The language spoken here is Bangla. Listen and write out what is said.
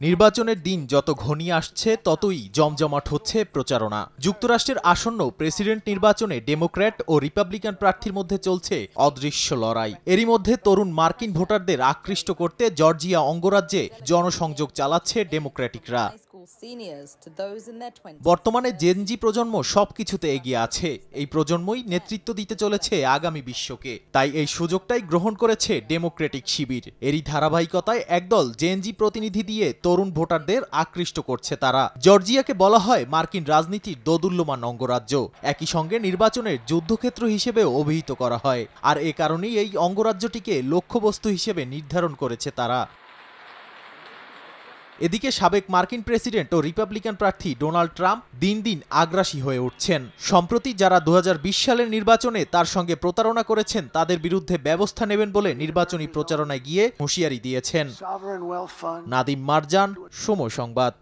নির্বাচনের দিন যত ঘনিয়ে আসছে ততই জমজমাট হচ্ছে প্রচারণা। যুক্তরাষ্ট্রের আসন্ন প্রেসিডেন্ট নির্বাচনে ডেমোক্র্যাট ও রিপাবলিকান প্রার্থীর মধ্যে চলছে অদৃশ্য লড়াই। এরই মধ্যে তরুণ মার্কিন ভোটারদের আকৃষ্ট করতে জর্জিয়া অঙ্গরাজ্যে জনসংযোগ চালাচ্ছে ডেমোক্র্যাটিকরা। বর্তমানে জেনজি প্রজন্ম সবকিছুতে এগিয়ে আছে। এই প্রজন্মই নেতৃত্ব দিতে চলেছে আগামী বিশ্বকে। তাই এই সুযোগটাই গ্রহণ করেছে ডেমোক্রেটিক শিবির। এরই ধারাবাহিকতায় একদল জেনজি প্রতিনিধি দিয়ে তরুণ ভোটারদের আকৃষ্ট করছে তারা। জর্জিয়াকে বলা হয় মার্কিন রাজনীতির দোদুল্যমান অঙ্গরাজ্য, একই সঙ্গে নির্বাচনের যুদ্ধক্ষেত্র হিসেবেও অভিহিত করা হয়। আর এ কারণেই এই অঙ্গরাজ্যটিকে লক্ষ্যবস্তু হিসেবে নির্ধারণ করেছে তারা। এদিকে সাবেক মার্কিন প্রেসিডেন্ট ও রিপাবলিকান প্রার্থী ডোনাল্ড ট্রাম্প দিন দিন আগ্রাসী হয়ে উঠছেন। সম্প্রতি যারা ২০২০ সালের নির্বাচনে তার সঙ্গে প্রতারণা করেছেন তাদের বিরুদ্ধে ব্যবস্থা নেবেন বলে নির্বাচনী প্রচারণায় গিয়ে হুঁশিয়ারি দিয়েছেন। নাদিম মারজান, সময় সংবাদ।